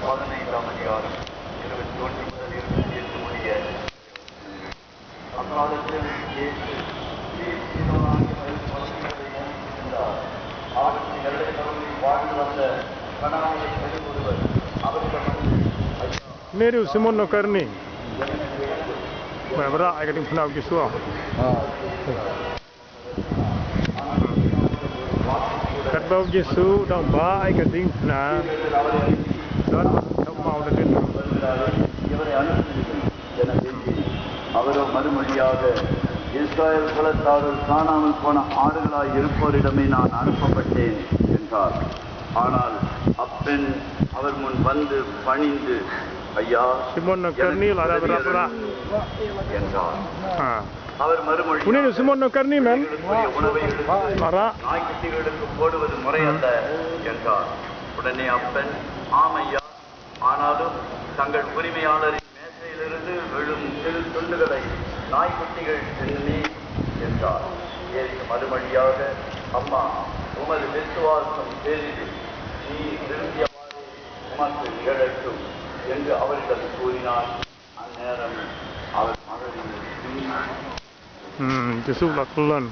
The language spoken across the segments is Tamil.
15ஆம் அதிகாரம் 21 முதல் 28 முடிய. அக்காலத்தில் இயேசு அவருக்கு எல்லை பகுதியில் வாழ்ந்து வந்த கனானிய பெண் ஒருவர் அவரிடம் Meri Simon no Karni. Berapa agak tinggi nak kisah. Kadang Yesu dah baik agak tinggi nak. Dan tak mau lagi. அவரோ மறுமொழியாக இஸ்ராயேல் குலத்தாரில் காணாமல் போன ஆடுகளாய் இருப்போரிடமே நான் அனுப்பப்பட்டேன் என்றார். ஆனால் அப்பெண் அவர் முன் வந்து பணிந்து, ஐயா, Simon no Karni ada berapa? என்றார். அவர் Ini Simon no Karni man. உணவை Lara. நாய்க்குட்டிகளுக்கு போடுவது முறையல்ல என்றார். உடனே அப்பெண், ஆமையா, ஆனாலும் தங்கள் உரிமையாளரின் மேசையிலிருந்து விழும் சிறு துண்டுகளை நாய்க்குட்டிகள் தின்னே என்றார். இயேசு மறுமொழியாக, அம்மா, உமது விசுவாசம் பெரிது, நீ விரும்பியவாறு உமக்கு நிகழட்டும் என்று அவரிடம் கூறினார். அந்நேரம் அவர் மகளின் Yesu lakukan.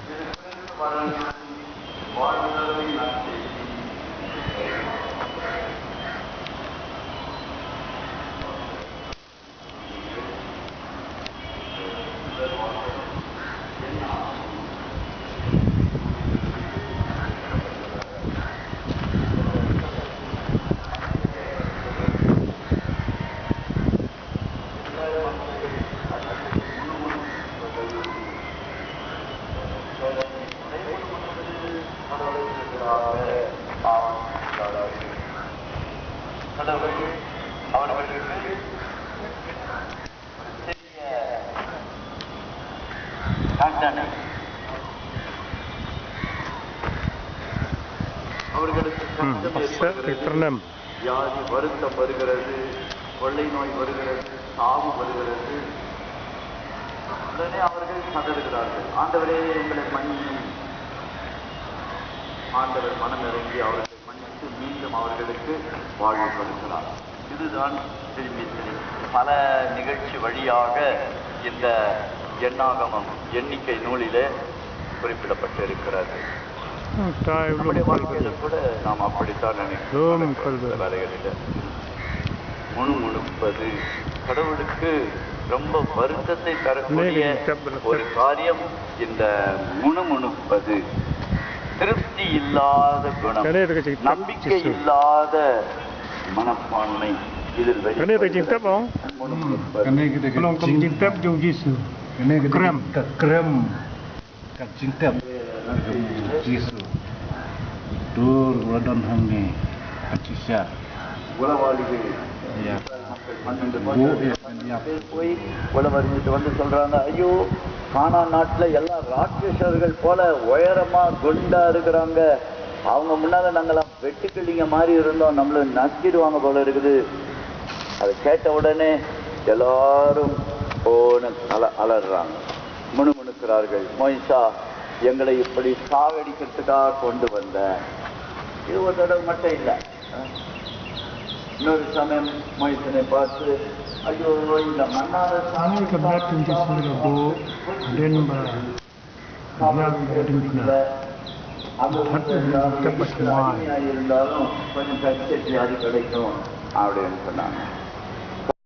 வியாதி வருத்தம் வருகிறது, கொள்ளை நோய் வருகிறது, சாவு வருகிறது. உடனே அவர்கள் கதறுகிறார்கள், ஆண்டவரே எங்களை மன்னியும். ஆண்டவர் மனம் இறங்கி அவர்களை மன்னித்து மீண்டும் அவர்களுக்கு வாழ்வு கொடுக்கிறார். இதுதான் திரும்பி பல நிகழ்ச்சி வழியாக இந்த எண்ணாகமம் எண்ணிக்கை நூலிலே குறிப்பிடப்பட்டிருக்கிறது. நம்முடைய வாழ்க்கையில கூட நாம் அப்படித்தான் நினைக்கிறோம். முணுமுணுப்பது கடவுளுக்கு ரொம்ப வருத்தத்தை தரக்கூடிய ஒரு காரியம். இந்த முணுமுணுப்பது திருப்தி இல்லாத குணம், நம்பிக்கை இல்லாத மனப்பான்மை. இதில் உளவாளிகள் போய் உளவறிஞ்சிட்டு வந்து சொல்றாங்க, ஐயோ, கானான் நாட்டுல எல்லா ராட்சசர்கள் போல உயரமா குண்டா இருக்கிறாங்க, அவங்க முன்னால நாங்கெல்லாம் வெட்டுக்கிளிங்க மாதிரி இருந்தோம், நம்மள நக்கிடுவாங்க போல இருக்குது. அதை கேட்ட உடனே எல்லாரும் அலறாங்க, முணுமுணுக்கிறார்கள். மோய்சா, எங்களை இப்படி சாகடிக்கிறதுக்காக கொண்டு வந்த. இது ஒரு தடவை மட்டும் இல்லை. இன்னொரு சமயம் மோய்சனை பார்த்து, ஐயோ, இந்த மன்னார இருந்தாலும் கொஞ்சம் கட்சி அது கிடைக்கும் அப்படின்னு சொன்னாங்க.